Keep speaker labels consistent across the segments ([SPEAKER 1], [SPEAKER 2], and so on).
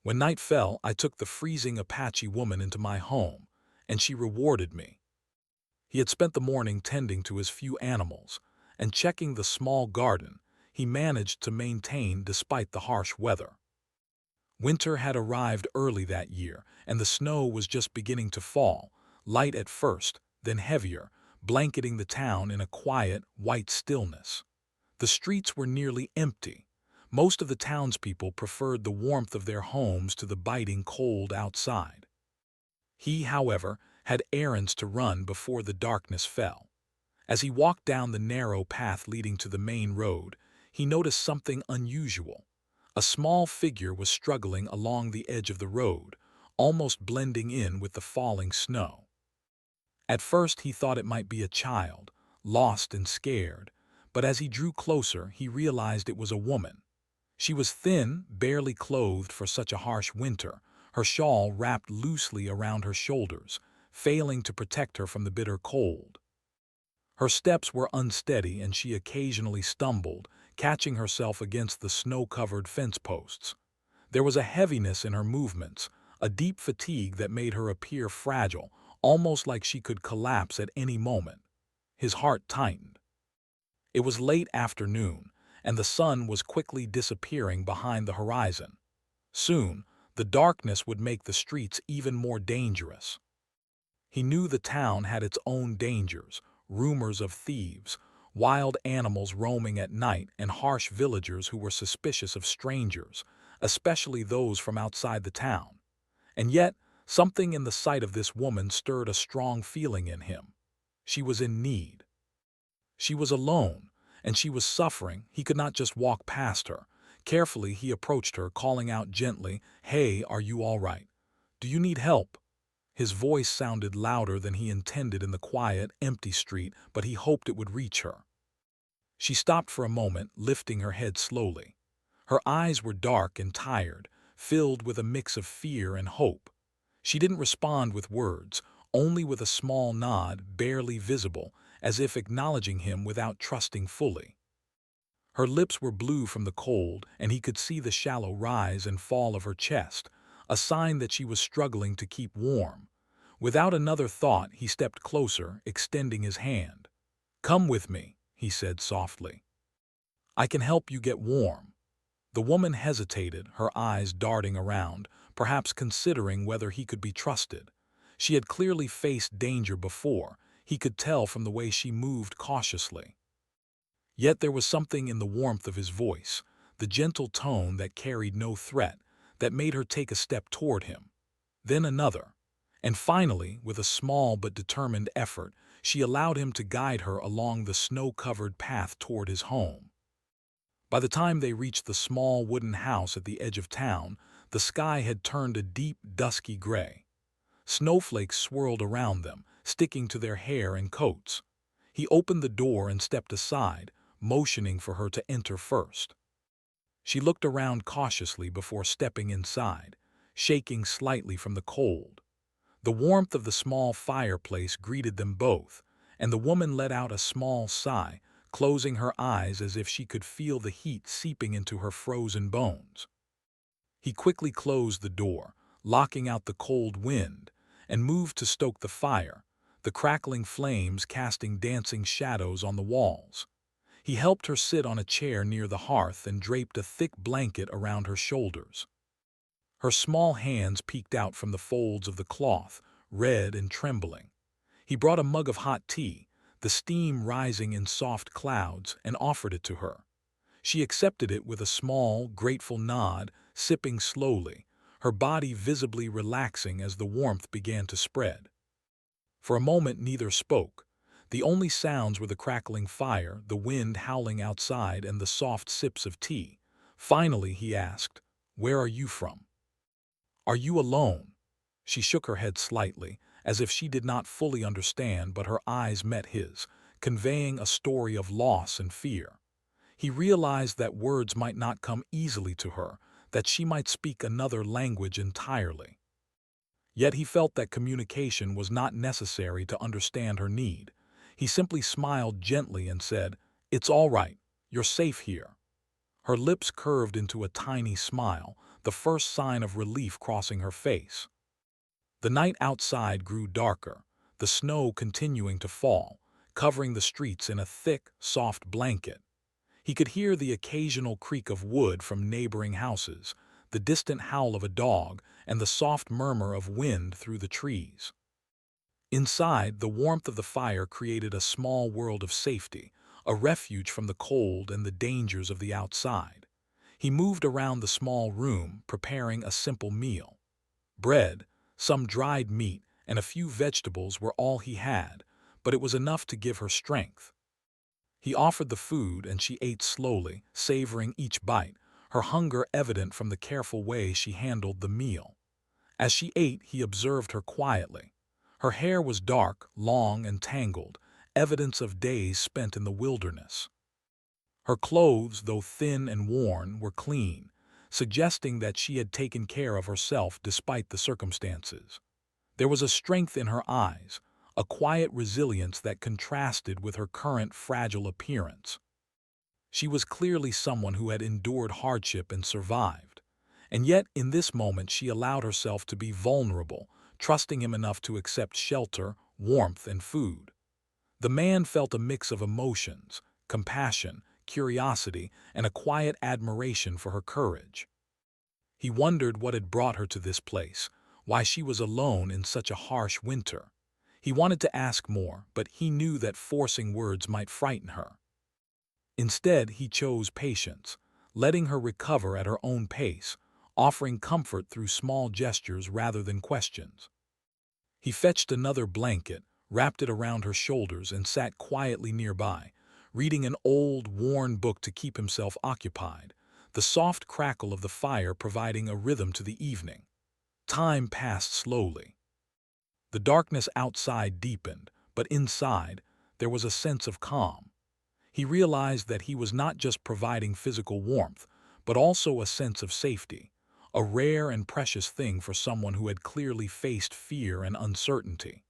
[SPEAKER 1] When night fell, I took the freezing Apache woman into my home, and she rewarded me. He had spent the morning tending to his few animals and checking the small garden he managed to maintain despite the harsh weather. Winter had arrived early that year, and the snow was just beginning to fall, light at first, then heavier, blanketing the town in a quiet, white stillness. The streets were nearly empty. Most of the townspeople preferred the warmth of their homes to the biting cold outside. He, however, had errands to run before the darkness fell. As he walked down the narrow path leading to the main road, he noticed something unusual. A small figure was struggling along the edge of the road, almost blending in with the falling snow. At first he thought it might be a child, lost and scared, but as he drew closer he realized it was a woman. She was thin, barely clothed for such a harsh winter, her shawl wrapped loosely around her shoulders, failing to protect her from the bitter cold. Her steps were unsteady and she occasionally stumbled, catching herself against the snow-covered fence posts. There was a heaviness in her movements, a deep fatigue that made her appear fragile, almost like she could collapse at any moment. His heart tightened. It was late afternoon, and the sun was quickly disappearing behind the horizon. Soon, the darkness would make the streets even more dangerous. He knew the town had its own dangers, rumors of thieves, wild animals roaming at night, and harsh villagers who were suspicious of strangers, especially those from outside the town. And yet, something in the sight of this woman stirred a strong feeling in him. She was in need. She was alone, and she was suffering. He could not just walk past her. Carefully, he approached her, calling out gently, "Hey, are you all right? Do you need help?" His voice sounded louder than he intended in the quiet, empty street, but he hoped it would reach her. She stopped for a moment, lifting her head slowly. Her eyes were dark and tired, filled with a mix of fear and hope. She didn't respond with words, only with a small nod, barely visible, as if acknowledging him without trusting fully. Her lips were blue from the cold, and he could see the shallow rise and fall of her chest, a sign that she was struggling to keep warm. Without another thought, he stepped closer, extending his hand. "Come with me," he said softly. "I can help you get warm." The woman hesitated, her eyes darting around, perhaps considering whether he could be trusted. She had clearly faced danger before, he could tell from the way she moved cautiously. Yet there was something in the warmth of his voice, the gentle tone that carried no threat, that made her take a step toward him. Then another. And finally, with a small but determined effort, she allowed him to guide her along the snow-covered path toward his home. By the time they reached the small wooden house at the edge of town, the sky had turned a deep, dusky gray. Snowflakes swirled around them, sticking to their hair and coats. He opened the door and stepped aside, motioning for her to enter first. She looked around cautiously before stepping inside, shaking slightly from the cold. The warmth of the small fireplace greeted them both, and the woman let out a small sigh, closing her eyes as if she could feel the heat seeping into her frozen bones. He quickly closed the door, locking out the cold wind, and moved to stoke the fire, the crackling flames casting dancing shadows on the walls. He helped her sit on a chair near the hearth and draped a thick blanket around her shoulders. Her small hands peeked out from the folds of the cloth, red and trembling. He brought a mug of hot tea, the steam rising in soft clouds, and offered it to her. She accepted it with a small, grateful nod, sipping slowly, her body visibly relaxing as the warmth began to spread. For a moment neither spoke. The only sounds were the crackling fire, the wind howling outside, and the soft sips of tea. Finally he asked, "Where are you from? Are you alone?" She shook her head slightly, as if she did not fully understand, but her eyes met his, conveying a story of loss and fear. He realized that words might not come easily to her, that she might speak another language entirely. Yet he felt that communication was not necessary to understand her need. He simply smiled gently and said, "It's all right. You're safe here." Her lips curved into a tiny smile, the first sign of relief crossing her face. The night outside grew darker, the snow continuing to fall, covering the streets in a thick, soft blanket. He could hear the occasional creak of wood from neighboring houses, the distant howl of a dog, and the soft murmur of wind through the trees. Inside, the warmth of the fire created a small world of safety, a refuge from the cold and the dangers of the outside. He moved around the small room, preparing a simple meal. Bread, some dried meat, and a few vegetables were all he had, but it was enough to give her strength. He offered the food and she ate slowly, savoring each bite, her hunger evident from the careful way she handled the meal. As she ate, he observed her quietly. Her hair was dark, long, and tangled, evidence of days spent in the wilderness. Her clothes, though thin and worn, were clean, suggesting that she had taken care of herself despite the circumstances. There was a strength in her eyes, a quiet resilience that contrasted with her current fragile appearance. She was clearly someone who had endured hardship and survived. And yet, in this moment, she allowed herself to be vulnerable, trusting him enough to accept shelter, warmth, and food. The man felt a mix of emotions, compassion, curiosity, and a quiet admiration for her courage. He wondered what had brought her to this place, why she was alone in such a harsh winter. He wanted to ask more, but he knew that forcing words might frighten her. Instead, he chose patience, letting her recover at her own pace, offering comfort through small gestures rather than questions. He fetched another blanket, wrapped it around her shoulders, and sat quietly nearby, reading an old, worn book to keep himself occupied, the soft crackle of the fire providing a rhythm to the evening. Time passed slowly. The darkness outside deepened, but inside, there was a sense of calm. He realized that he was not just providing physical warmth, but also a sense of safety, a rare and precious thing for someone who had clearly faced fear and uncertainty.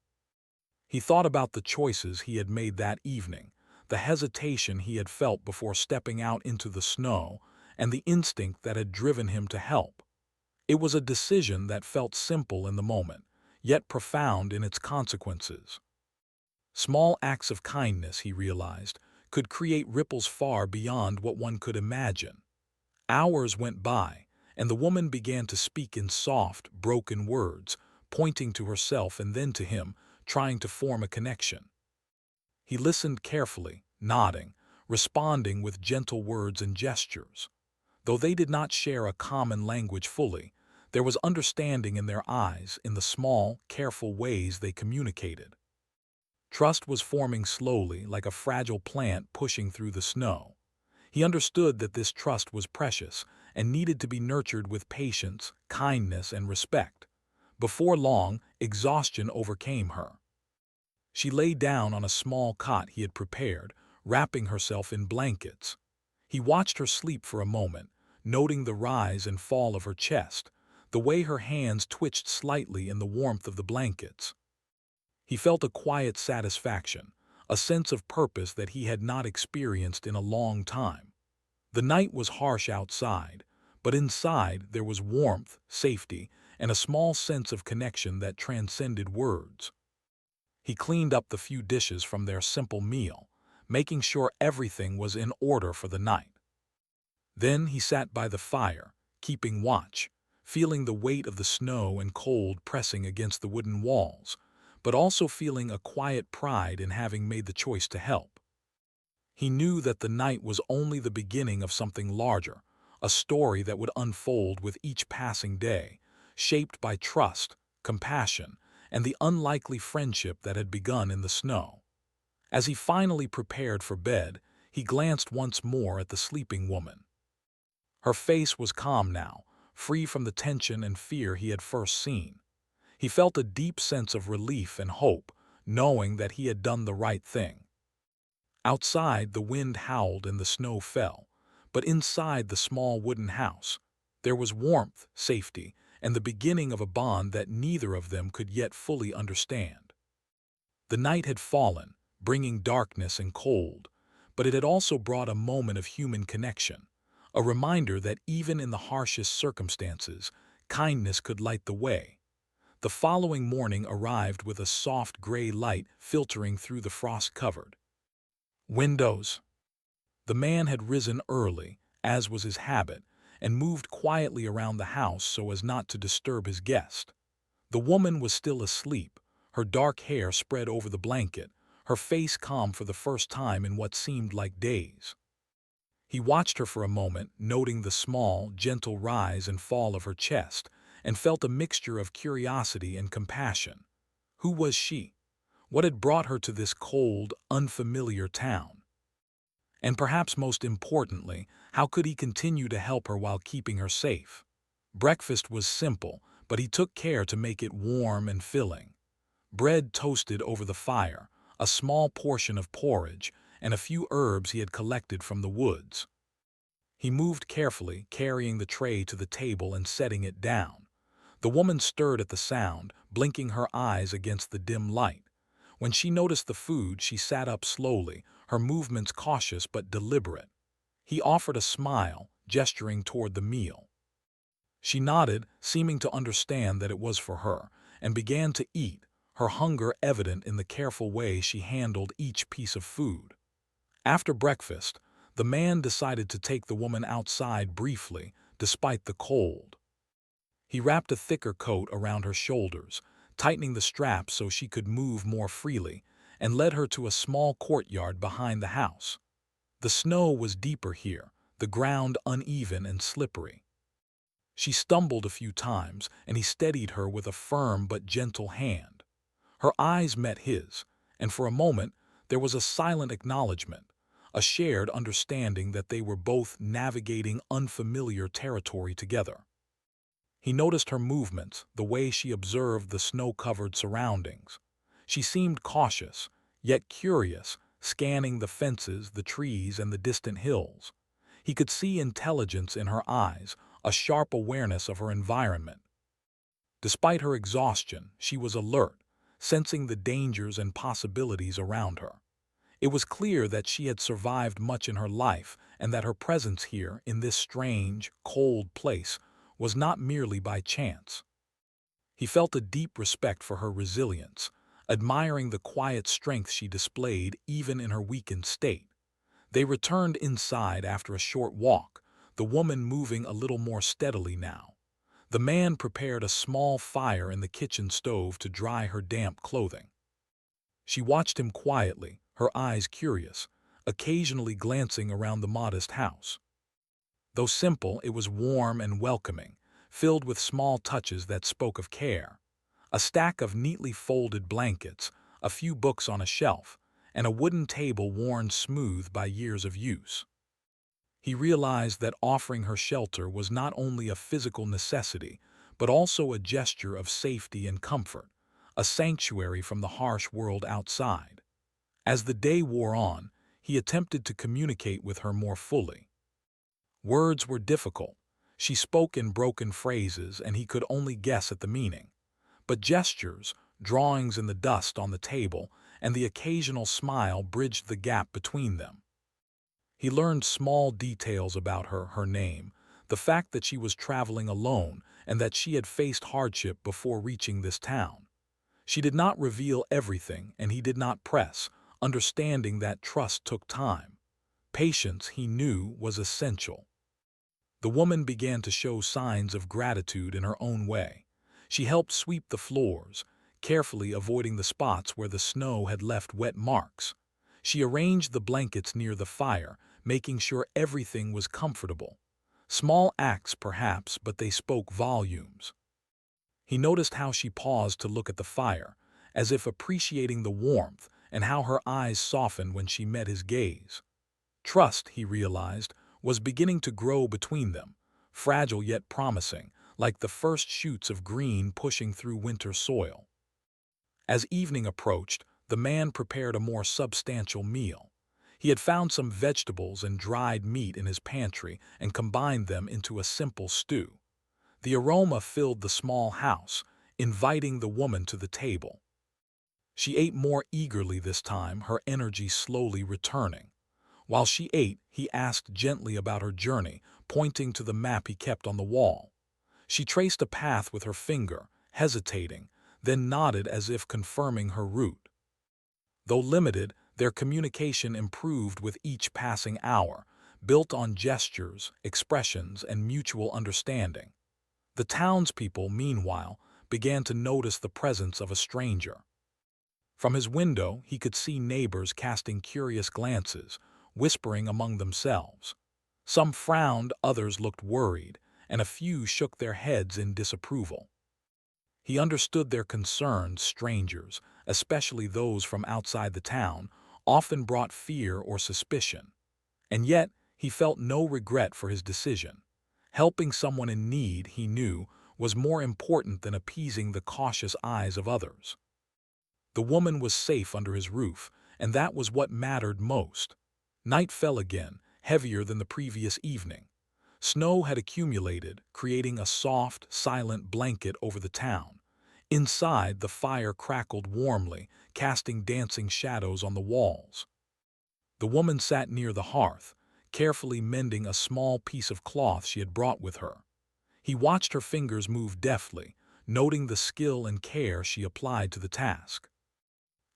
[SPEAKER 1] He thought about the choices he had made that evening, the hesitation he had felt before stepping out into the snow, and the instinct that had driven him to help. It was a decision that felt simple in the moment, yet profound in its consequences. Small acts of kindness, he realized, could create ripples far beyond what one could imagine. Hours went by, and the woman began to speak in soft, broken words, pointing to herself and then to him, trying to form a connection. He listened carefully, nodding, responding with gentle words and gestures. Though they did not share a common language fully, there was understanding in their eyes, in the small, careful ways they communicated. Trust was forming slowly, like a fragile plant pushing through the snow. He understood that this trust was precious and needed to be nurtured with patience, kindness, and respect. Before long, exhaustion overcame her. She lay down on a small cot he had prepared, wrapping herself in blankets. He watched her sleep for a moment, noting the rise and fall of her chest, the way her hands twitched slightly in the warmth of the blankets. He felt a quiet satisfaction, a sense of purpose that he had not experienced in a long time. The night was harsh outside, but inside there was warmth, safety, and a small sense of connection that transcended words. He cleaned up the few dishes from their simple meal, making sure everything was in order for the night. Then he sat by the fire, keeping watch, feeling the weight of the snow and cold pressing against the wooden walls, but also feeling a quiet pride in having made the choice to help. He knew that the night was only the beginning of something larger, a story that would unfold with each passing day, shaped by trust, compassion, and the unlikely friendship that had begun in the snow. As he finally prepared for bed, he glanced once more at the sleeping woman. Her face was calm now, free from the tension and fear he had first seen. He felt a deep sense of relief and hope, knowing that he had done the right thing. Outside, the wind howled and the snow fell, but inside the small wooden house, there was warmth, safety, and the beginning of a bond that neither of them could yet fully understand. The night had fallen, bringing darkness and cold, but it had also brought a moment of human connection, a reminder that even in the harshest circumstances, kindness could light the way. The following morning arrived with a soft gray light filtering through the frost-covered windows. The man had risen early, as was his habit, and moved quietly around the house so as not to disturb his guest. The woman was still asleep, her dark hair spread over the blanket, her face calm for the first time in what seemed like days. He watched her for a moment, noting the small, gentle rise and fall of her chest, and felt a mixture of curiosity and compassion. Who was she? What had brought her to this cold, unfamiliar town? And perhaps most importantly, how could he continue to help her while keeping her safe? Breakfast was simple, but he took care to make it warm and filling. Bread toasted over the fire, a small portion of porridge, and a few herbs he had collected from the woods. He moved carefully, carrying the tray to the table and setting it down. The woman stirred at the sound, blinking her eyes against the dim light. When she noticed the food, she sat up slowly, her movements cautious but deliberate. He offered a smile, gesturing toward the meal. She nodded, seeming to understand that it was for her, and began to eat, her hunger evident in the careful way she handled each piece of food. After breakfast, the man decided to take the woman outside briefly, despite the cold. He wrapped a thicker coat around her shoulders, tightening the straps so she could move more freely, and led her to a small courtyard behind the house. The snow was deeper here, the ground uneven and slippery. She stumbled a few times, and he steadied her with a firm but gentle hand. Her eyes met his, and for a moment there was a silent acknowledgement, a shared understanding that they were both navigating unfamiliar territory together. He noticed her movements, the way she observed the snow-covered surroundings. She seemed cautious, yet curious, scanning the fences, the trees, and the distant hills. He could see intelligence in her eyes, a sharp awareness of her environment. Despite her exhaustion, she was alert, sensing the dangers and possibilities around her. It was clear that she had survived much in her life and that her presence here, in this strange, cold place, was not merely by chance. He felt a deep respect for her resilience, admiring the quiet strength she displayed even in her weakened state. They returned inside after a short walk, the woman moving a little more steadily now. The man prepared a small fire in the kitchen stove to dry her damp clothing. She watched him quietly, her eyes curious, occasionally glancing around the modest house. Though simple, it was warm and welcoming, filled with small touches that spoke of care. A stack of neatly folded blankets, a few books on a shelf, and a wooden table worn smooth by years of use. He realized that offering her shelter was not only a physical necessity, but also a gesture of safety and comfort, a sanctuary from the harsh world outside. As the day wore on, he attempted to communicate with her more fully. Words were difficult. She spoke in broken phrases, and he could only guess at the meaning. But gestures, drawings in the dust on the table, and the occasional smile bridged the gap between them. He learned small details about her, her name, the fact that she was traveling alone, and that she had faced hardship before reaching this town. She did not reveal everything, and he did not press, understanding that trust took time. Patience, he knew, was essential. The woman began to show signs of gratitude in her own way. She helped sweep the floors, carefully avoiding the spots where the snow had left wet marks. She arranged the blankets near the fire, making sure everything was comfortable. Small acts, perhaps, but they spoke volumes. He noticed how she paused to look at the fire, as if appreciating the warmth, and how her eyes softened when she met his gaze. Trust, he realized, was beginning to grow between them, fragile yet promising, like the first shoots of green pushing through winter soil. As evening approached, the man prepared a more substantial meal. He had found some vegetables and dried meat in his pantry and combined them into a simple stew. The aroma filled the small house, inviting the woman to the table. She ate more eagerly this time, her energy slowly returning. While she ate, he asked gently about her journey, pointing to the map he kept on the wall. She traced a path with her finger, hesitating, then nodded as if confirming her route. Though limited, their communication improved with each passing hour, built on gestures, expressions, and mutual understanding. The townspeople, meanwhile, began to notice the presence of a stranger. From his window, he could see neighbors casting curious glances, whispering among themselves. Some frowned, others looked worried, and a few shook their heads in disapproval. He understood their concerns. Strangers, especially those from outside the town, often brought fear or suspicion. And yet, he felt no regret for his decision. Helping someone in need, he knew, was more important than appeasing the cautious eyes of others. The woman was safe under his roof, and that was what mattered most. Night fell again, heavier than the previous evening. Snow had accumulated, creating a soft, silent blanket over the town. Inside, the fire crackled warmly, casting dancing shadows on the walls. The woman sat near the hearth, carefully mending a small piece of cloth she had brought with her. He watched her fingers move deftly, noting the skill and care she applied to the task.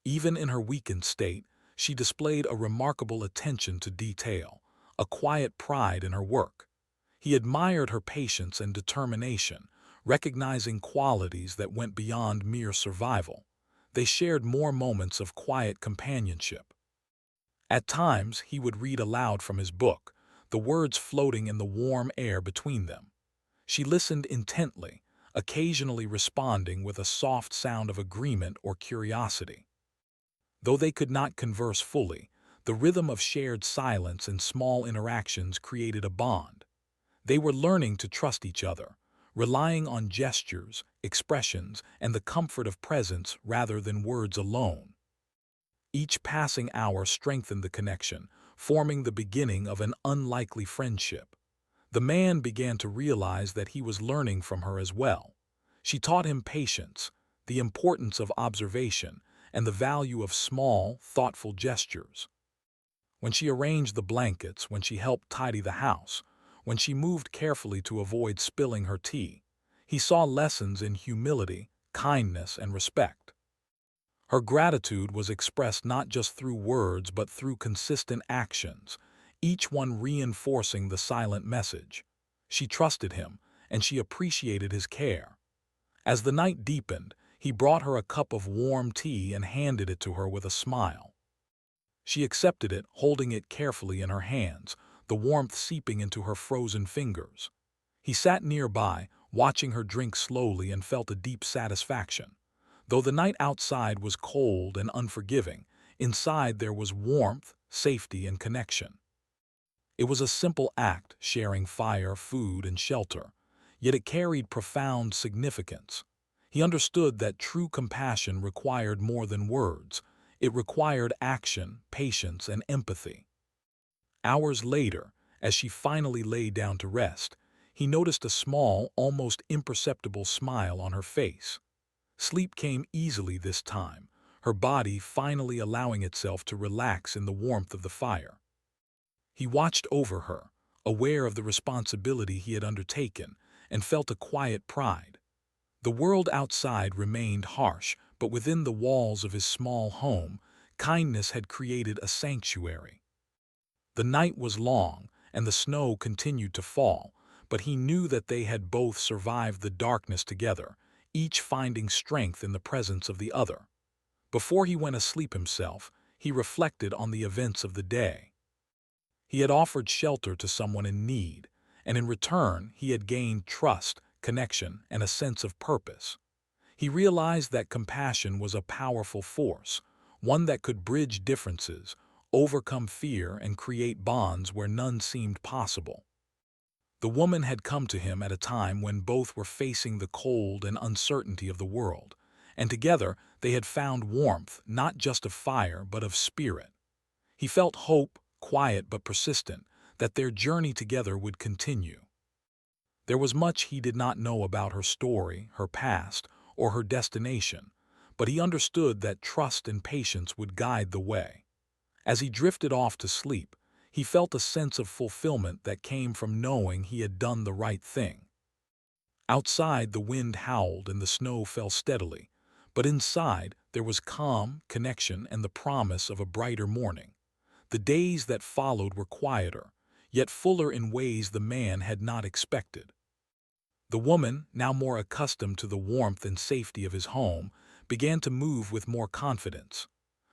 [SPEAKER 1] Even in her weakened state, she displayed a remarkable attention to detail, a quiet pride in her work. He admired her patience and determination, recognizing qualities that went beyond mere survival. They shared more moments of quiet companionship. At times, he would read aloud from his book, the words floating in the warm air between them. She listened intently, occasionally responding with a soft sound of agreement or curiosity. Though they could not converse fully, the rhythm of shared silence and small interactions created a bond. They were learning to trust each other, relying on gestures, expressions, and the comfort of presence rather than words alone. Each passing hour strengthened the connection, forming the beginning of an unlikely friendship. The man began to realize that he was learning from her as well. She taught him patience, the importance of observation, and the value of small, thoughtful gestures. When she arranged the blankets, when she helped tidy the house, when she moved carefully to avoid spilling her tea, he saw lessons in humility, kindness, and respect. Her gratitude was expressed not just through words but through consistent actions, each one reinforcing the silent message. She trusted him, and she appreciated his care. As the night deepened, he brought her a cup of warm tea and handed it to her with a smile. She accepted it, holding it carefully in her hands, the warmth seeping into her frozen fingers. He sat nearby, watching her drink slowly, and felt a deep satisfaction. Though the night outside was cold and unforgiving, inside there was warmth, safety, and connection. It was a simple act, sharing fire, food, and shelter, yet it carried profound significance. He understood that true compassion required more than words. It required action, patience, and empathy. Hours later, as she finally lay down to rest, he noticed a small, almost imperceptible smile on her face. Sleep came easily this time, her body finally allowing itself to relax in the warmth of the fire. He watched over her, aware of the responsibility he had undertaken, and felt a quiet pride. The world outside remained harsh, but within the walls of his small home, kindness had created a sanctuary. The night was long, and the snow continued to fall, but he knew that they had both survived the darkness together, each finding strength in the presence of the other. Before he went asleep himself, he reflected on the events of the day. He had offered shelter to someone in need, and in return he had gained trust, connection, and a sense of purpose. He realized that compassion was a powerful force, one that could bridge differences, overcome fear, and create bonds where none seemed possible. The woman had come to him at a time when both were facing the cold and uncertainty of the world, and together they had found warmth not just of fire but of spirit. He felt hope, quiet but persistent, that their journey together would continue. There was much he did not know about her story, her past, or her destination, but he understood that trust and patience would guide the way. As he drifted off to sleep, He felt a sense of fulfillment that came from knowing he had done the right thing. Outside, the wind howled and the snow fell steadily, but inside there was calm, connection, and the promise of a brighter morning. The days that followed were quieter, yet fuller in ways the man had not expected. The woman, now more accustomed to the warmth and safety of his home, began to move with more confidence.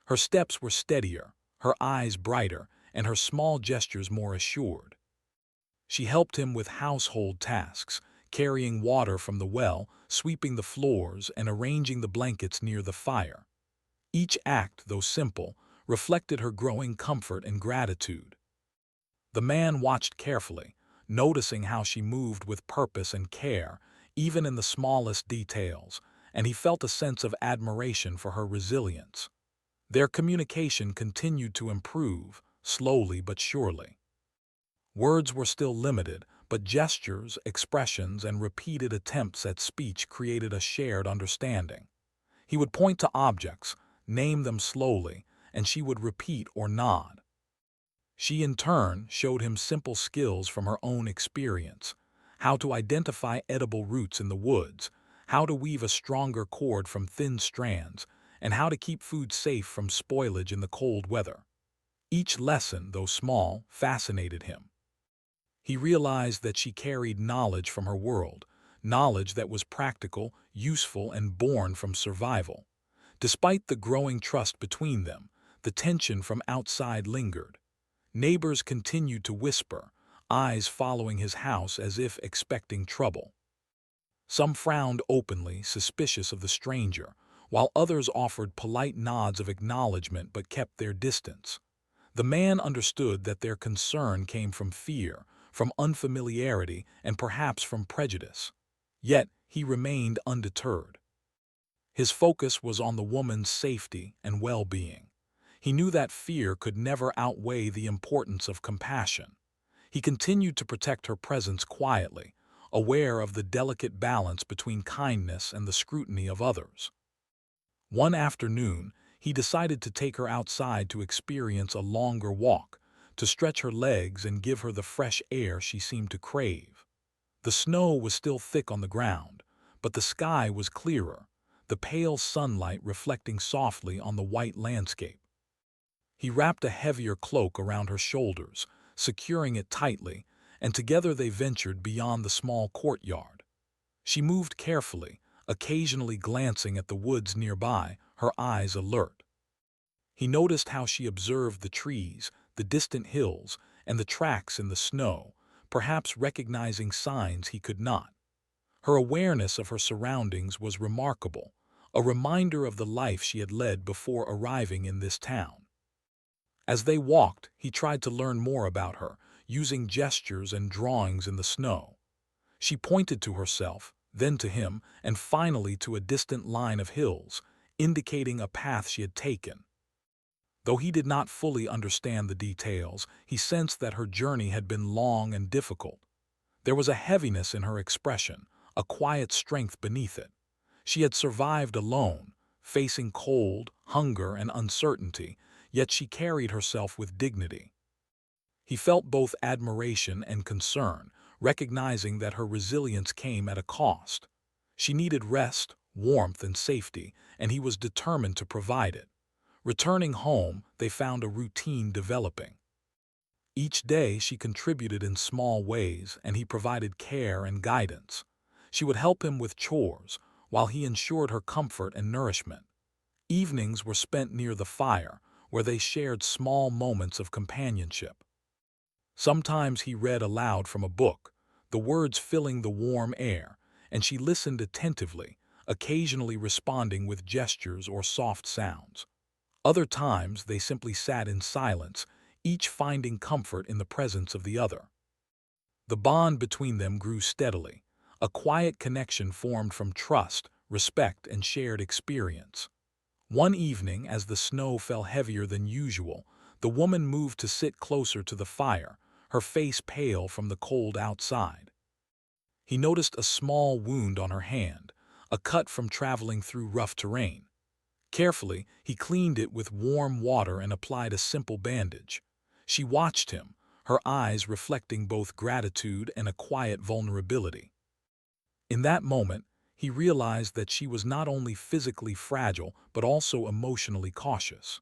[SPEAKER 1] Her steps were steadier, her eyes brighter, and her small gestures more assured. She helped him with household tasks, carrying water from the well, sweeping the floors, and arranging the blankets near the fire. Each act, though simple, reflected her growing comfort and gratitude. The man watched carefully, noticing how she moved with purpose and care, even in the smallest details, and he felt a sense of admiration for her resilience. Their communication continued to improve, slowly but surely. Words were still limited, but gestures, expressions, and repeated attempts at speech created a shared understanding. He would point to objects, name them slowly, and she would repeat or nod. She in turn showed him simple skills from her own experience: how to identify edible roots in the woods, how to weave a stronger cord from thin strands, and how to keep food safe from spoilage in the cold weather. Each lesson, though small, fascinated him. He realized that she carried knowledge from her world, knowledge that was practical, useful, and born from survival. Despite the growing trust between them, the tension from outside lingered. Neighbors continued to whisper, eyes following his house as if expecting trouble. Some frowned openly, suspicious of the stranger, while others offered polite nods of acknowledgement but kept their distance. The man understood that their concern came from fear, from unfamiliarity, and perhaps from prejudice. Yet he remained undeterred. His focus was on the woman's safety and well-being. He knew that fear could never outweigh the importance of compassion. He continued to protect her presence quietly, aware of the delicate balance between kindness and the scrutiny of others. One afternoon, he decided to take her outside to experience a longer walk, to stretch her legs and give her the fresh air she seemed to crave. The snow was still thick on the ground, but the sky was clearer, the pale sunlight reflecting softly on the white landscape. He wrapped a heavier cloak around her shoulders, securing it tightly, and together they ventured beyond the small courtyard. She moved carefully, occasionally glancing at the woods nearby, her eyes alert. He noticed how she observed the trees, the distant hills, and the tracks in the snow, perhaps recognizing signs he could not. Her awareness of her surroundings was remarkable, a reminder of the life she had led before arriving in this town. As they walked, he tried to learn more about her, using gestures and drawings in the snow. She pointed to herself, then to him, and finally to a distant line of hills, indicating a path she had taken. Though he did not fully understand the details, he sensed that her journey had been long and difficult. There was a heaviness in her expression, a quiet strength beneath it. She had survived alone, facing cold, hunger, and uncertainty, yet she carried herself with dignity. He felt both admiration and concern, recognizing that her resilience came at a cost. She needed rest, warmth, and safety, and he was determined to provide it. Returning home, they found a routine developing. Each day she contributed in small ways, and he provided care and guidance. She would help him with chores, while he ensured her comfort and nourishment. Evenings were spent near the fire, where they shared small moments of companionship. Sometimes he read aloud from a book, the words filling the warm air, and she listened attentively, occasionally responding with gestures or soft sounds. Other times they simply sat in silence, each finding comfort in the presence of the other. The bond between them grew steadily, a quiet connection formed from trust, respect, and shared experience. One evening, as the snow fell heavier than usual, the woman moved to sit closer to the fire, her face pale from the cold outside. He noticed a small wound on her hand, a cut from traveling through rough terrain. Carefully, he cleaned it with warm water and applied a simple bandage. She watched him, her eyes reflecting both gratitude and a quiet vulnerability. In that moment, he realized that she was not only physically fragile but also emotionally cautious.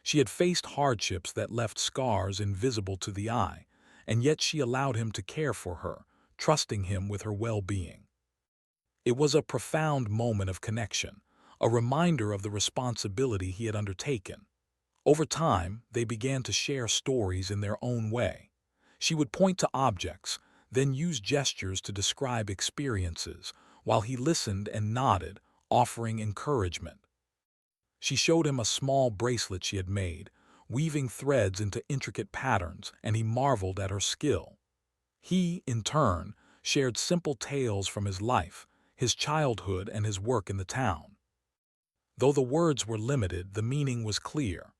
[SPEAKER 1] She had faced hardships that left scars invisible to the eye, and yet she allowed him to care for her, trusting him with her well-being. It was a profound moment of connection, a reminder of the responsibility he had undertaken. Over time, they began to share stories in their own way. She would point to objects, then use gestures to describe experiences, while he listened and nodded, offering encouragement. She showed him a small bracelet she had made, weaving threads into intricate patterns, and he marveled at her skill. He, in turn, shared simple tales from his life, his childhood, and his work in the town. Though the words were limited, the meaning was clear.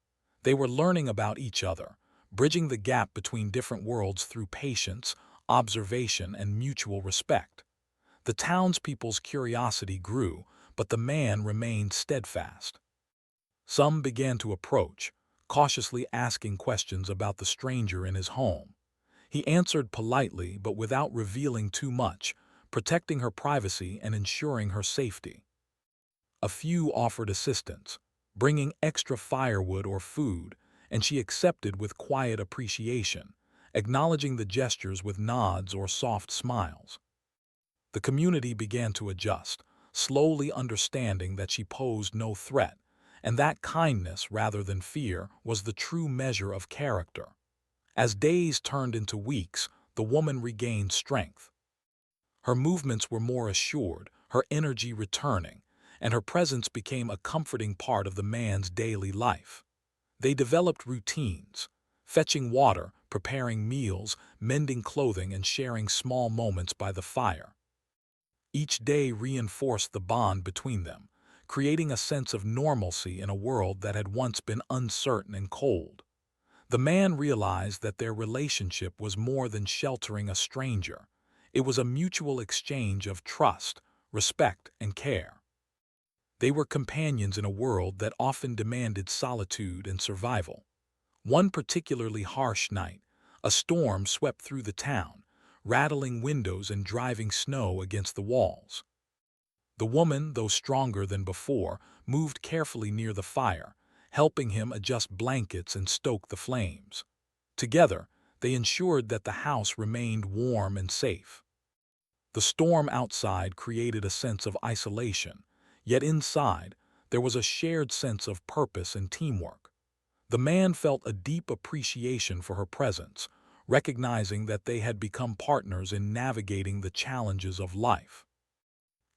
[SPEAKER 1] They were learning about each other, bridging the gap between different worlds through patience, observation, and mutual respect. The townspeople's curiosity grew, but the man remained steadfast. Some began to approach, cautiously asking questions about the stranger in his home. He answered politely but without revealing too much, protecting her privacy and ensuring her safety. A few offered assistance, bringing extra firewood or food, and she accepted with quiet appreciation, acknowledging the gestures with nods or soft smiles. The community began to adjust, slowly understanding that she posed no threat, and that kindness rather than fear was the true measure of character. As days turned into weeks, the woman regained strength. Her movements were more assured, her energy returning, and her presence became a comforting part of the man's daily life. They developed routines, fetching water, preparing meals, mending clothing, and sharing small moments by the fire. Each day reinforced the bond between them, creating a sense of normalcy in a world that had once been uncertain and cold. The man realized that their relationship was more than sheltering a stranger. It was a mutual exchange of trust, respect, and care. They were companions in a world that often demanded solitude and survival. One particularly harsh night, a storm swept through the town, rattling windows and driving snow against the walls. The woman, though stronger than before, moved carefully near the fire, helping him adjust blankets and stoke the flames. Together, they ensured that the house remained warm and safe. The storm outside created a sense of isolation, yet inside, there was a shared sense of purpose and teamwork. The man felt a deep appreciation for her presence, recognizing that they had become partners in navigating the challenges of life.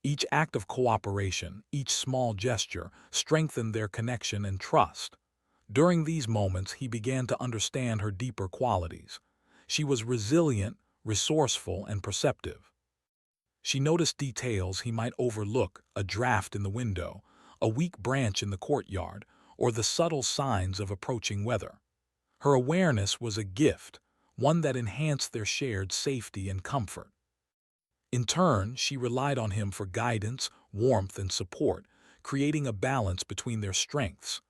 [SPEAKER 1] Each act of cooperation, each small gesture, strengthened their connection and trust. During these moments, he began to understand her deeper qualities. She was resilient, resourceful, and perceptive. She noticed details he might overlook: a draft in the window, a weak branch in the courtyard, or the subtle signs of approaching weather. Her awareness was a gift, one that enhanced their shared safety and comfort. In turn, she relied on him for guidance, warmth, and support, creating a balance between their strengths.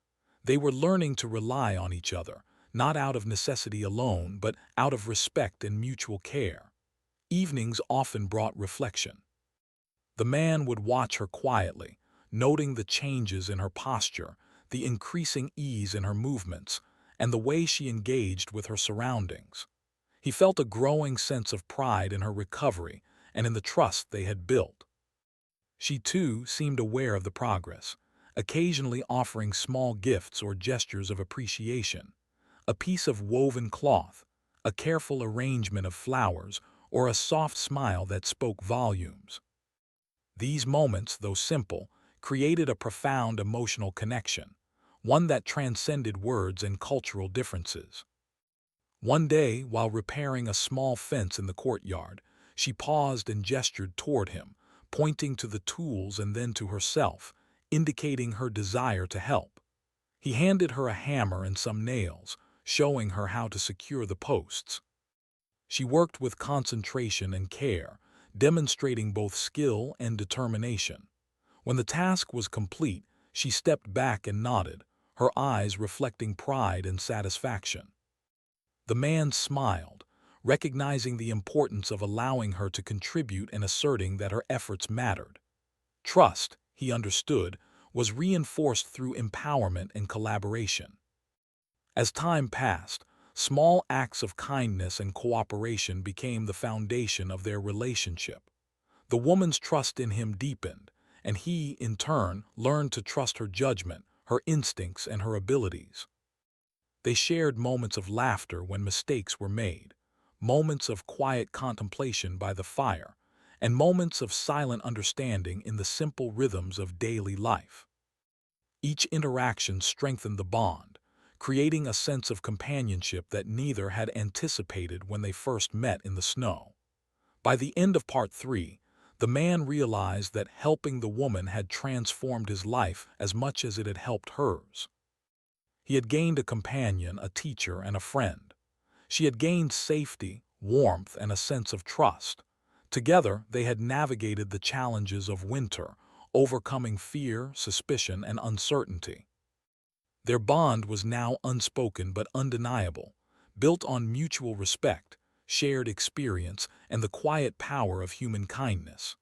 [SPEAKER 1] They were learning to rely on each other, not out of necessity alone, but out of respect and mutual care. Evenings often brought reflection. The man would watch her quietly, noting the changes in her posture, the increasing ease in her movements, and the way she engaged with her surroundings. He felt a growing sense of pride in her recovery and in the trust they had built. She, too, seemed aware of the progress, occasionally offering small gifts or gestures of appreciation: a piece of woven cloth, a careful arrangement of flowers, or a soft smile that spoke volumes. These moments, though simple, created a profound emotional connection, one that transcended words and cultural differences. One day, while repairing a small fence in the courtyard, she paused and gestured toward him, pointing to the tools and then to herself, indicating her desire to help. He handed her a hammer and some nails, showing her how to secure the posts. She worked with concentration and care, demonstrating both skill and determination. When the task was complete, she stepped back and nodded, her eyes reflecting pride and satisfaction. The man smiled, recognizing the importance of allowing her to contribute and asserting that her efforts mattered. Trust, he understood, was reinforced through empowerment and collaboration. As time passed, small acts of kindness and cooperation became the foundation of their relationship. The woman's trust in him deepened, and he, in turn, learned to trust her judgment, her instincts, and her abilities. They shared moments of laughter when mistakes were made, moments of quiet contemplation by the fire, and moments of silent understanding in the simple rhythms of daily life. Each interaction strengthened the bond, creating a sense of companionship that neither had anticipated when they first met in the snow. By the end of part 3, the man realized that helping the woman had transformed his life as much as it had helped hers. He had gained a companion, a teacher, and a friend. She had gained safety, warmth, and a sense of trust. Together, they had navigated the challenges of winter, overcoming fear, suspicion, and uncertainty. Their bond was now unspoken but undeniable, built on mutual respect, shared experience, and the quiet power of human kindness.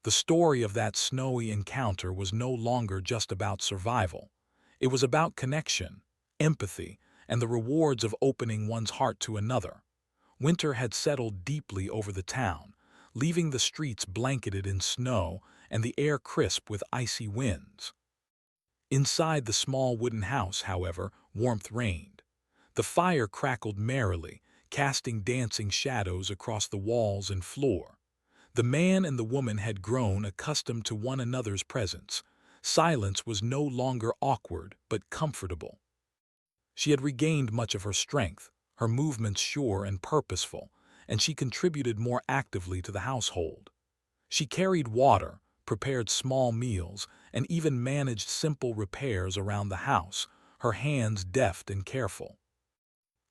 [SPEAKER 1] The story of that snowy encounter was no longer just about survival. It was about connection, empathy, and the rewards of opening one's heart to another. Winter had settled deeply over the town, leaving the streets blanketed in snow and the air crisp with icy winds. Inside the small wooden house, however, warmth reigned. The fire crackled merrily, casting dancing shadows across the walls and floor. The man and the woman had grown accustomed to one another's presence. Silence was no longer awkward but comfortable. She had regained much of her strength, her movements sure and purposeful, and she contributed more actively to the household. She carried water, prepared small meals, and even managed simple repairs around the house, her hands deft and careful.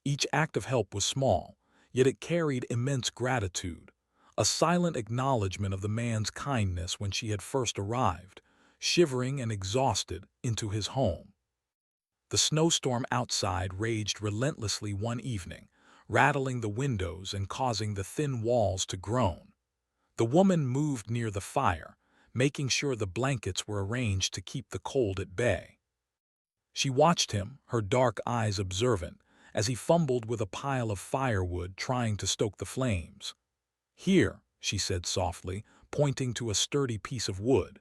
[SPEAKER 1] Each act of help was small, yet it carried immense gratitude, a silent acknowledgment of the man's kindness when she had first arrived, shivering and exhausted, into his home. The snowstorm outside raged relentlessly one evening, rattling the windows and causing the thin walls to groan. The woman moved near the fire, making sure the blankets were arranged to keep the cold at bay. She watched him, her dark eyes observant, as he fumbled with a pile of firewood trying to stoke the flames. "Here," she said softly, pointing to a sturdy piece of wood.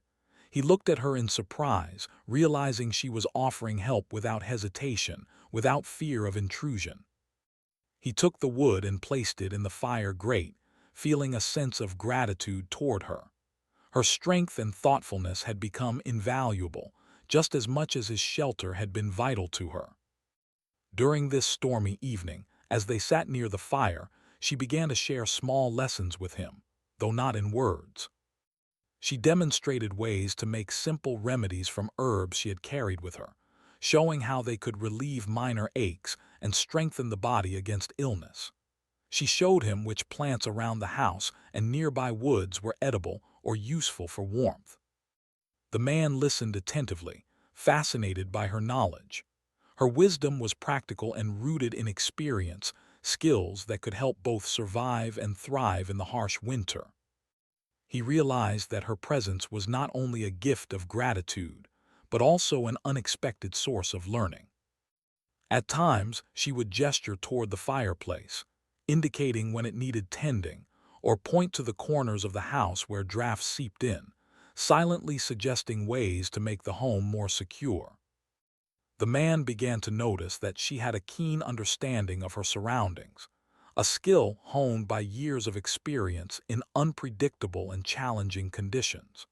[SPEAKER 1] He looked at her in surprise, realizing she was offering help without hesitation, without fear of intrusion. He took the wood and placed it in the fire grate, feeling a sense of gratitude toward her. Her strength and thoughtfulness had become invaluable, just as much as his shelter had been vital to her. During this stormy evening, as they sat near the fire, she began to share small lessons with him, though not in words. She demonstrated ways to make simple remedies from herbs she had carried with her, showing how they could relieve minor aches and strengthen the body against illness. She showed him which plants around the house and nearby woods were edible or useful for warmth. The man listened attentively, fascinated by her knowledge. Her wisdom was practical and rooted in experience, skills that could help both survive and thrive in the harsh winter. He realized that her presence was not only a gift of gratitude, but also an unexpected source of learning. At times, she would gesture toward the fireplace, indicating when it needed tending, or point to the corners of the house where drafts seeped in, silently suggesting ways to make the home more secure. The man began to notice that she had a keen understanding of her surroundings, a skill honed by years of experience in unpredictable and challenging conditions.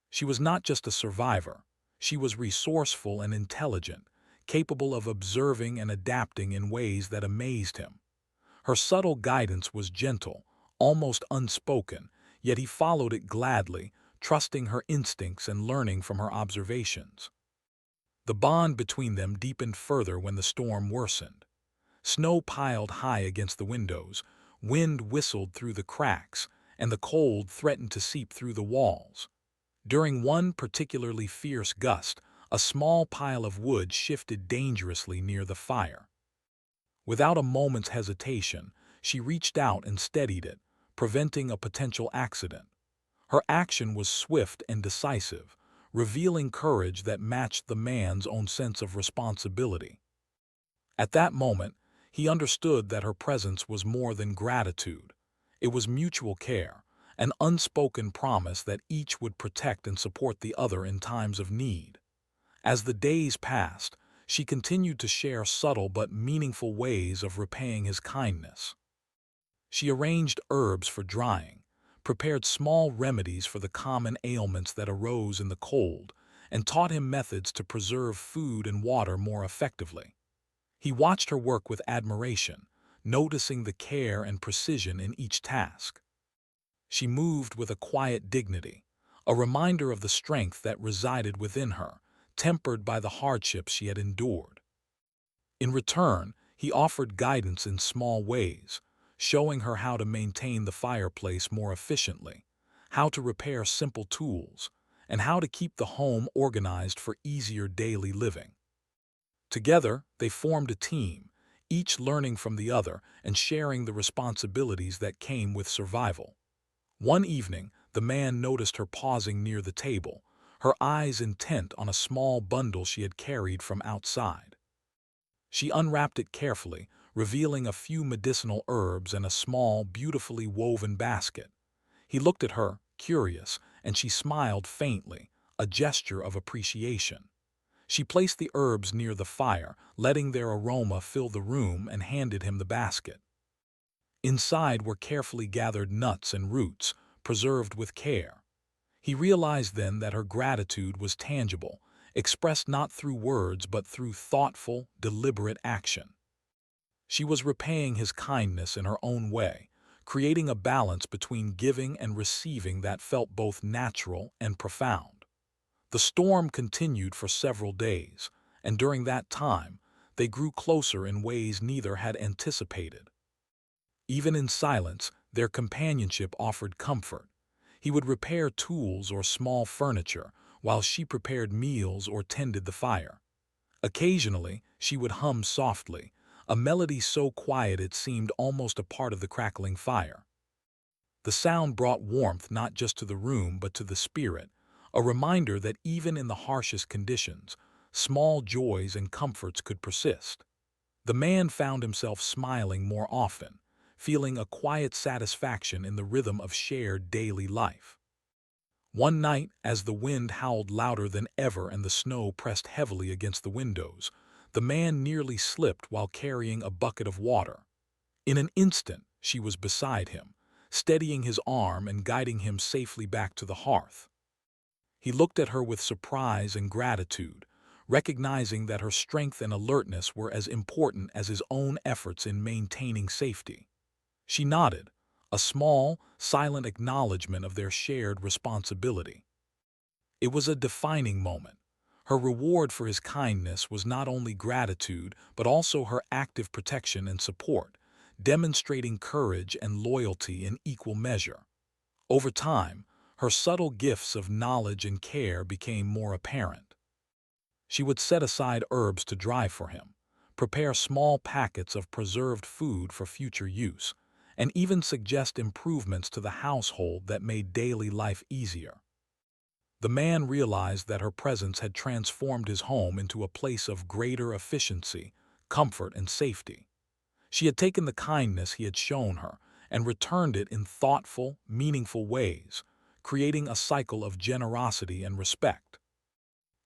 [SPEAKER 1] She was not just a survivor, she was resourceful and intelligent, capable of observing and adapting in ways that amazed him. Her subtle guidance was gentle, almost unspoken, yet he followed it gladly, trusting her instincts and learning from her observations. The bond between them deepened further when the storm worsened. Snow piled high against the windows, wind whistled through the cracks, and the cold threatened to seep through the walls. During one particularly fierce gust, a small pile of wood shifted dangerously near the fire. Without a moment's hesitation, she reached out and steadied it, preventing a potential accident. Her action was swift and decisive, revealing courage that matched the man's own sense of responsibility. At that moment, he understood that her presence was more than gratitude. It was mutual care, an unspoken promise that each would protect and support the other in times of need. As the days passed, she continued to share subtle but meaningful ways of repaying his kindness. She arranged herbs for drying, prepared small remedies for the common ailments that arose in the cold, and taught him methods to preserve food and water more effectively. He watched her work with admiration, noticing the care and precision in each task. She moved with a quiet dignity, a reminder of the strength that resided within her, tempered by the hardships she had endured. In return, he offered guidance in small ways, showing her how to maintain the fireplace more efficiently, how to repair simple tools, and how to keep the home organized for easier daily living. Together, they formed a team, each learning from the other and sharing the responsibilities that came with survival. One evening, the man noticed her pausing near the table, her eyes intent on a small bundle she had carried from outside. She unwrapped it carefully, revealing a few medicinal herbs and a small, beautifully woven basket. He looked at her, curious, and she smiled faintly, a gesture of appreciation. She placed the herbs near the fire, letting their aroma fill the room, and handed him the basket. Inside were carefully gathered nuts and roots, preserved with care. He realized then that her gratitude was tangible, expressed not through words but through thoughtful, deliberate action. She was repaying his kindness in her own way, creating a balance between giving and receiving that felt both natural and profound. The storm continued for several days, and during that time, they grew closer in ways neither had anticipated. Even in silence, their companionship offered comfort. He would repair tools or small furniture, while she prepared meals or tended the fire. Occasionally, she would hum softly, a melody so quiet it seemed almost a part of the crackling fire. The sound brought warmth not just to the room but to the spirit, a reminder that even in the harshest conditions, small joys and comforts could persist. The man found himself smiling more often, feeling a quiet satisfaction in the rhythm of shared daily life. One night, as the wind howled louder than ever and the snow pressed heavily against the windows, the man nearly slipped while carrying a bucket of water. In an instant, she was beside him, steadying his arm and guiding him safely back to the hearth. He looked at her with surprise and gratitude, recognizing that her strength and alertness were as important as his own efforts in maintaining safety. She nodded, a small, silent acknowledgement of their shared responsibility. It was a defining moment. Her reward for his kindness was not only gratitude but also her active protection and support, demonstrating courage and loyalty in equal measure. Over time, her subtle gifts of knowledge and care became more apparent. She would set aside herbs to dry for him, prepare small packets of preserved food for future use, and even suggest improvements to the household that made daily life easier. The man realized that her presence had transformed his home into a place of greater efficiency, comfort, and safety. She had taken the kindness he had shown her and returned it in thoughtful, meaningful ways, creating a cycle of generosity and respect.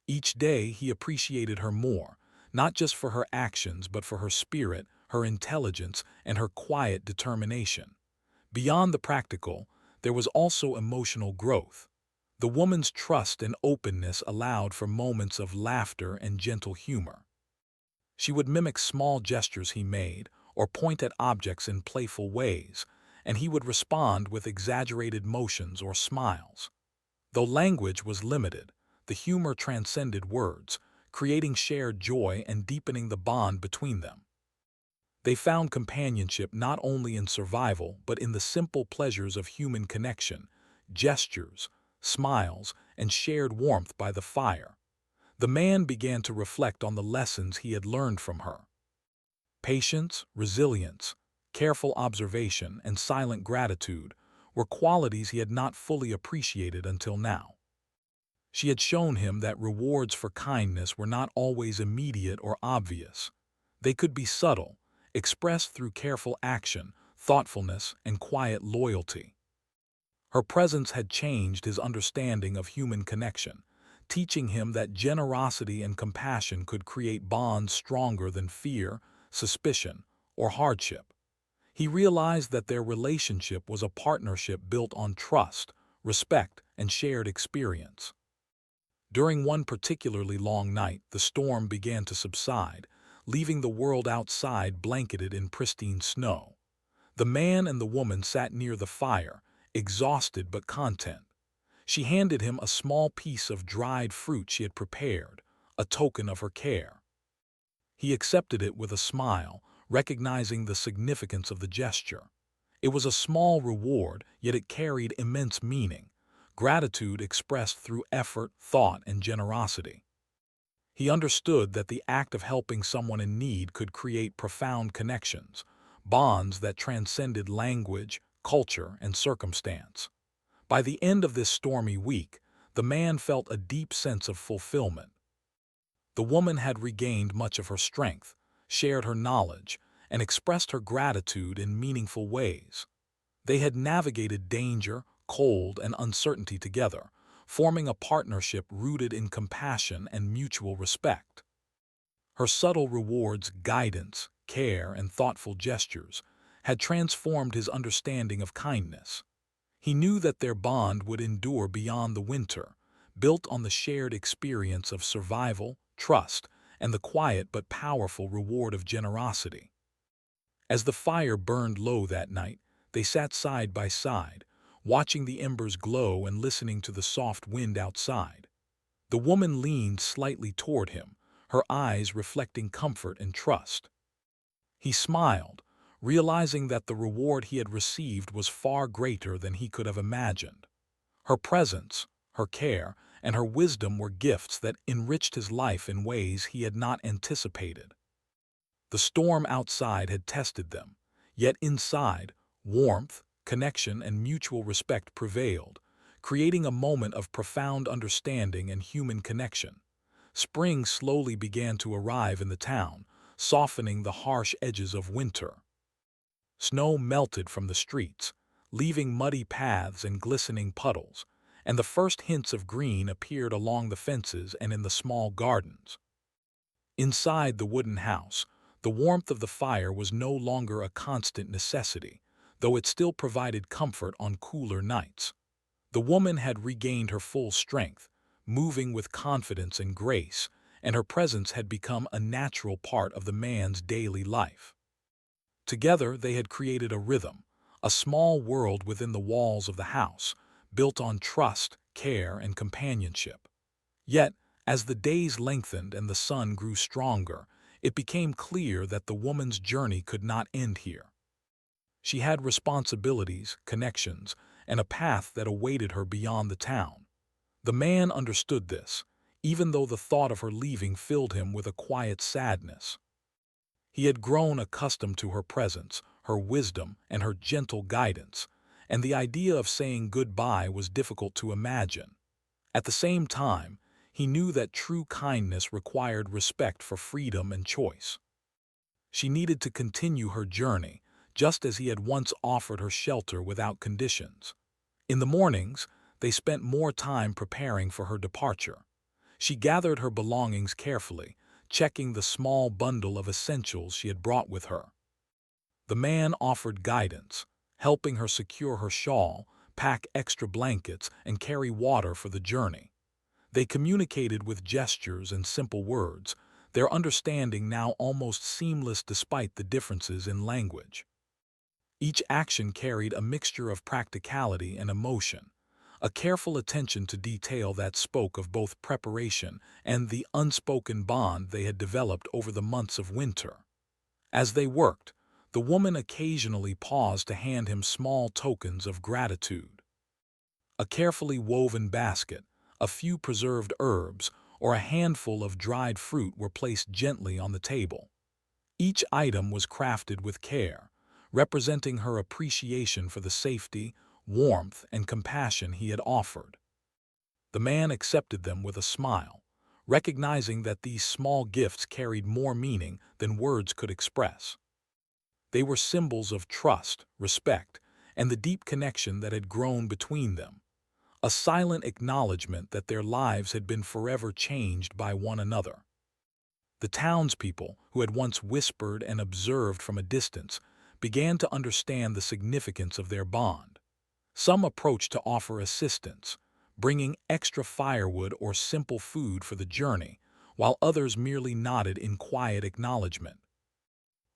[SPEAKER 1] Each day he appreciated her more, not just for her actions but for her spirit, her intelligence, and her quiet determination. Beyond the practical, there was also emotional growth. The woman's trust and openness allowed for moments of laughter and gentle humor. She would mimic small gestures he made or point at objects in playful ways, and he would respond with exaggerated motions or smiles. Though language was limited, the humor transcended words, creating shared joy and deepening the bond between them. They found companionship not only in survival but in the simple pleasures of human connection, gestures, smiles, and shared warmth by the fire. The man began to reflect on the lessons he had learned from her. Patience, resilience, careful observation, and silent gratitude were qualities he had not fully appreciated until now. She had shown him that rewards for kindness were not always immediate or obvious. They could be subtle, expressed through careful action, thoughtfulness, and quiet loyalty. Her presence had changed his understanding of human connection, teaching him that generosity and compassion could create bonds stronger than fear, suspicion, or hardship. He realized that their relationship was a partnership built on trust, respect, and shared experience. During one particularly long night, the storm began to subside, leaving the world outside blanketed in pristine snow. The man and the woman sat near the fire, exhausted but content. She handed him a small piece of dried fruit she had prepared, a token of her care. He accepted it with a smile, recognizing the significance of the gesture. It was a small reward, yet it carried immense meaning, gratitude expressed through effort, thought, and generosity. He understood that the act of helping someone in need could create profound connections, bonds that transcended language, culture, and circumstance. By the end of this stormy week, the man felt a deep sense of fulfillment. The woman had regained much of her strength, shared her knowledge, and expressed her gratitude in meaningful ways. They had navigated danger, cold, and uncertainty together, forming a partnership rooted in compassion and mutual respect. Her subtle rewards, guidance, care, and thoughtful gestures had transformed his understanding of kindness. He knew that their bond would endure beyond the winter, built on the shared experience of survival, trust, and the quiet but powerful reward of generosity. As the fire burned low that night, they sat side by side, watching the embers glow and listening to the soft wind outside. The woman leaned slightly toward him, her eyes reflecting comfort and trust. He smiled, realizing that the reward he had received was far greater than he could have imagined. Her presence, her care, and her wisdom were gifts that enriched his life in ways he had not anticipated. The storm outside had tested them, yet inside, warmth, connection, and mutual respect prevailed, creating a moment of profound understanding and human connection. Spring slowly began to arrive in the town, softening the harsh edges of winter. Snow melted from the streets, leaving muddy paths and glistening puddles, and the first hints of green appeared along the fences and in the small gardens. Inside the wooden house, the warmth of the fire was no longer a constant necessity, though it still provided comfort on cooler nights. The woman had regained her full strength, moving with confidence and grace, and her presence had become a natural part of the man's daily life. Together they had created a rhythm, a small world within the walls of the house, built on trust, care, and companionship. Yet, as the days lengthened and the sun grew stronger, it became clear that the woman's journey could not end here. She had responsibilities, connections, and a path that awaited her beyond the town. The man understood this, even though the thought of her leaving filled him with a quiet sadness. He had grown accustomed to her presence, her wisdom, and her gentle guidance, and the idea of saying goodbye was difficult to imagine. At the same time, he knew that true kindness required respect for freedom and choice. She needed to continue her journey, just as he had once offered her shelter without conditions. In the mornings, they spent more time preparing for her departure. She gathered her belongings carefully, checking the small bundle of essentials she had brought with her. The man offered guidance, helping her secure her shawl, pack extra blankets, and carry water for the journey. They communicated with gestures and simple words, their understanding now almost seamless despite the differences in language. Each action carried a mixture of practicality and emotion, a careful attention to detail that spoke of both preparation and the unspoken bond they had developed over the months of winter. As they worked, the woman occasionally paused to hand him small tokens of gratitude. A carefully woven basket, a few preserved herbs, or a handful of dried fruit were placed gently on the table. Each item was crafted with care, representing her appreciation for the safety, warmth, and compassion he had offered. The man accepted them with a smile, recognizing that these small gifts carried more meaning than words could express. They were symbols of trust, respect, and the deep connection that had grown between them, a silent acknowledgement that their lives had been forever changed by one another. The townspeople, who had once whispered and observed from a distance, began to understand the significance of their bond. Some approached to offer assistance, bringing extra firewood or simple food for the journey, while others merely nodded in quiet acknowledgement.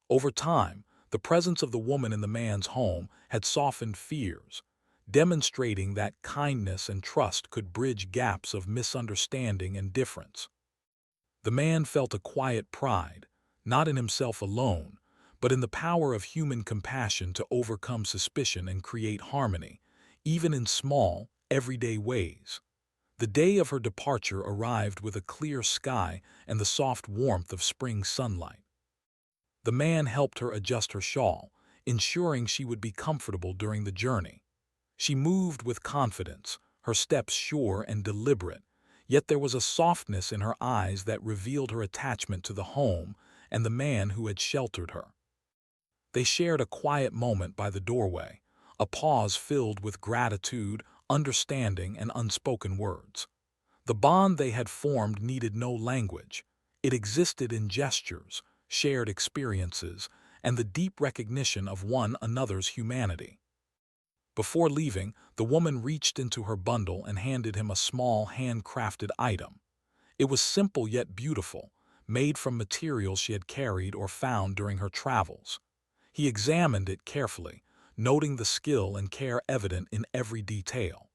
[SPEAKER 1] Over time, the presence of the woman in the man's home had softened fears, demonstrating that kindness and trust could bridge gaps of misunderstanding and difference. The man felt a quiet pride, not in himself alone, but in the power of human compassion to overcome suspicion and create harmony, even in small, everyday ways. The day of her departure arrived with a clear sky and the soft warmth of spring sunlight. The man helped her adjust her shawl, ensuring she would be comfortable during the journey. She moved with confidence, her steps sure and deliberate, yet there was a softness in her eyes that revealed her attachment to the home and the man who had sheltered her. They shared a quiet moment by the doorway, a pause filled with gratitude, understanding, and unspoken words. The bond they had formed needed no language. It existed in gestures, shared experiences, and the deep recognition of one another's humanity. Before leaving, the woman reached into her bundle and handed him a small handcrafted item. It was simple yet beautiful, made from materials she had carried or found during her travels. He examined it carefully, noting the skill and care evident in every detail.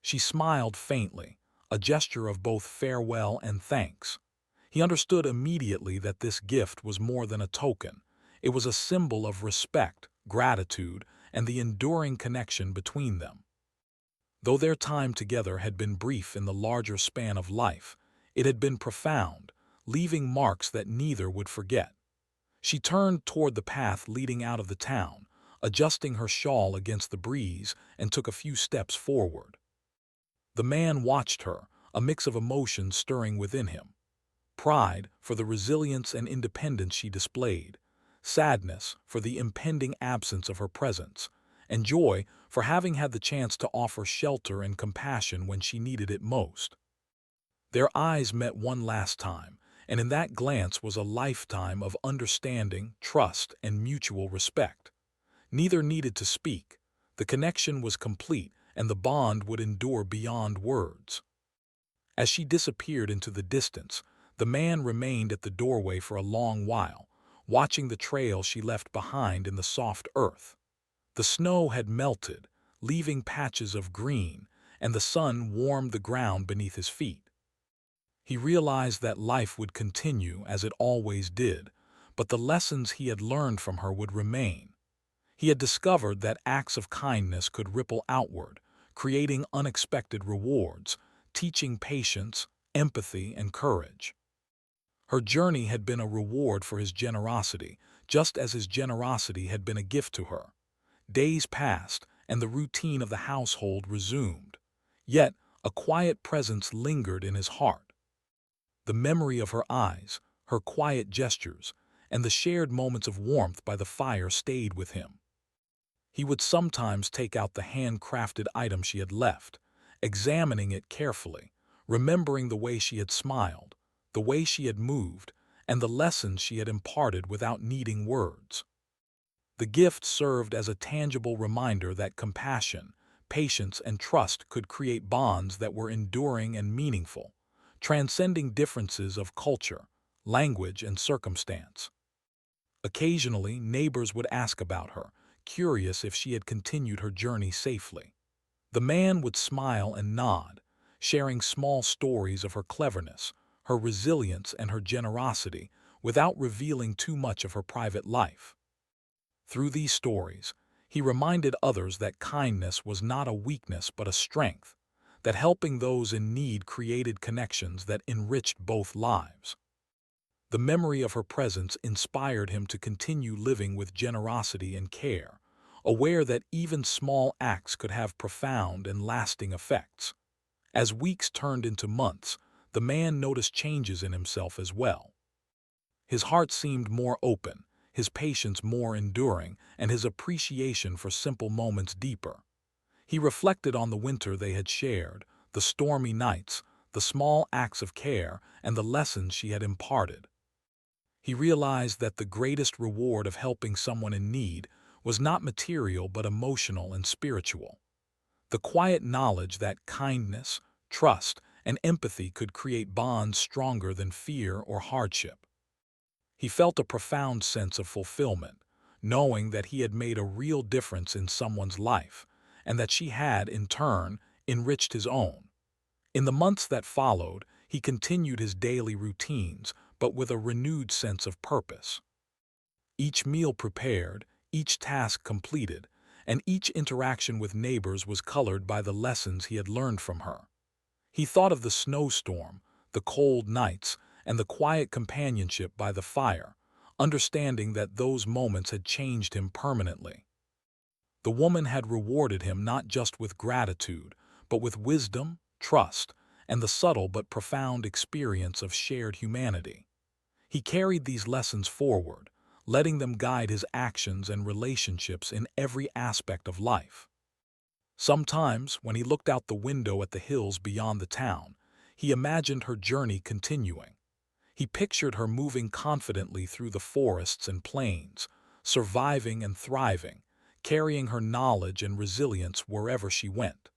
[SPEAKER 1] She smiled faintly, a gesture of both farewell and thanks. He understood immediately that this gift was more than a token. It was a symbol of respect, gratitude, and the enduring connection between them. Though their time together had been brief in the larger span of life, it had been profound, leaving marks that neither would forget. She turned toward the path leading out of the town, adjusting her shawl against the breeze, and took a few steps forward. The man watched her, a mix of emotions stirring within him. Pride for the resilience and independence she displayed, sadness for the impending absence of her presence, and joy for having had the chance to offer shelter and compassion when she needed it most. Their eyes met one last time, and in that glance was a lifetime of understanding, trust, and mutual respect. Neither needed to speak. The connection was complete, and the bond would endure beyond words. As she disappeared into the distance, the man remained at the doorway for a long while, watching the trail she left behind in the soft earth. The snow had melted, leaving patches of green, and the sun warmed the ground beneath his feet. He realized that life would continue as it always did, but the lessons he had learned from her would remain. He had discovered that acts of kindness could ripple outward, creating unexpected rewards, teaching patience, empathy, and courage. Her journey had been a reward for his generosity, just as his generosity had been a gift to her. Days passed, and the routine of the household resumed. Yet, a quiet presence lingered in his heart. The memory of her eyes, her quiet gestures, and the shared moments of warmth by the fire stayed with him. He would sometimes take out the handcrafted item she had left, examining it carefully, remembering the way she had smiled, the way she had moved, and the lessons she had imparted without needing words. The gift served as a tangible reminder that compassion, patience, and trust could create bonds that were enduring and meaningful, transcending differences of culture, language, and circumstance. Occasionally, neighbors would ask about her, curious if she had continued her journey safely. The man would smile and nod, sharing small stories of her cleverness, her resilience, and her generosity, without revealing too much of her private life. Through these stories, he reminded others that kindness was not a weakness but a strength, that helping those in need created connections that enriched both lives. The memory of her presence inspired him to continue living with generosity and care, aware that even small acts could have profound and lasting effects. As weeks turned into months, the man noticed changes in himself as well. His heart seemed more open, his patience more enduring, and his appreciation for simple moments deeper. He reflected on the winter they had shared, the stormy nights, the small acts of care, and the lessons she had imparted. He realized that the greatest reward of helping someone in need was not material but emotional and spiritual. The quiet knowledge that kindness, trust, and empathy could create bonds stronger than fear or hardship. He felt a profound sense of fulfillment, knowing that he had made a real difference in someone's life, and that she had, in turn, enriched his own. In the months that followed, he continued his daily routines, but with a renewed sense of purpose. Each meal prepared, each task completed, and each interaction with neighbors was colored by the lessons he had learned from her. He thought of the snowstorm, the cold nights, and the quiet companionship by the fire, understanding that those moments had changed him permanently. The woman had rewarded him not just with gratitude, but with wisdom, trust, and the subtle but profound experience of shared humanity. He carried these lessons forward, letting them guide his actions and relationships in every aspect of life. Sometimes, when he looked out the window at the hills beyond the town, he imagined her journey continuing. He pictured her moving confidently through the forests and plains, surviving and thriving, carrying her knowledge and resilience wherever she went.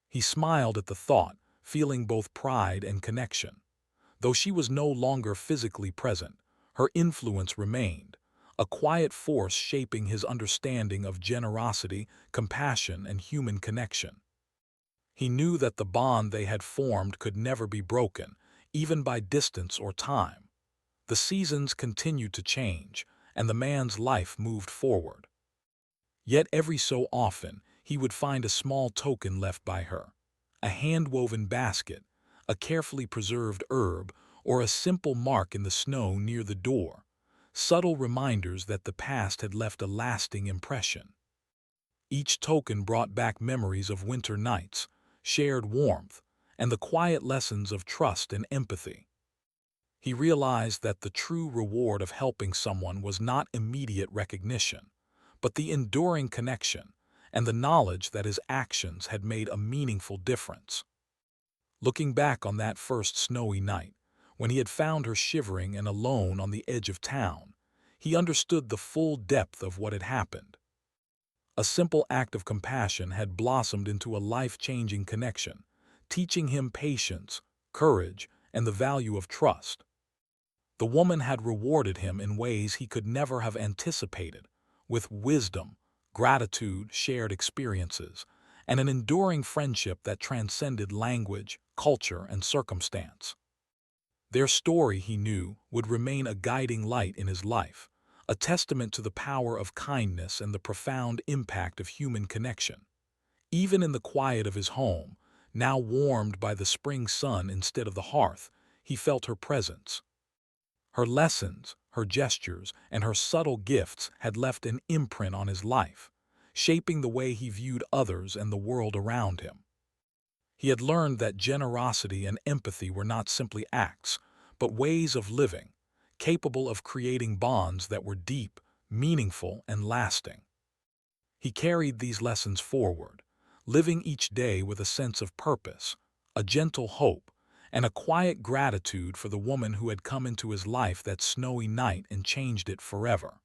[SPEAKER 1] He smiled at the thought, feeling both pride and connection. Though she was no longer physically present, her influence remained, a quiet force shaping his understanding of generosity, compassion, and human connection. He knew that the bond they had formed could never be broken, even by distance or time. The seasons continued to change, and the man's life moved forward. Yet every so often, he would find a small token left by her, a hand-woven basket, a carefully preserved herb, or a simple mark in the snow near the door, subtle reminders that the past had left a lasting impression. Each token brought back memories of winter nights, shared warmth, and the quiet lessons of trust and empathy. He realized that the true reward of helping someone was not immediate recognition, but the enduring connection and the knowledge that his actions had made a meaningful difference. Looking back on that first snowy night, when he had found her shivering and alone on the edge of town, he understood the full depth of what had happened. A simple act of compassion had blossomed into a life-changing connection, teaching him patience, courage, and the value of trust. The woman had rewarded him in ways he could never have anticipated, with wisdom, gratitude, shared experiences, and an enduring friendship that transcended language, culture, and circumstance. Their story, he knew, would remain a guiding light in his life, a testament to the power of kindness and the profound impact of human connection. Even in the quiet of his home, now warmed by the spring sun instead of the hearth, he felt her presence. Her lessons, her gestures, and her subtle gifts had left an imprint on his life, shaping the way he viewed others and the world around him. He had learned that generosity and empathy were not simply acts, but ways of living, capable of creating bonds that were deep, meaningful, and lasting. He carried these lessons forward, living each day with a sense of purpose, a gentle hope, and a quiet gratitude for the woman who had come into his life that snowy night and changed it forever.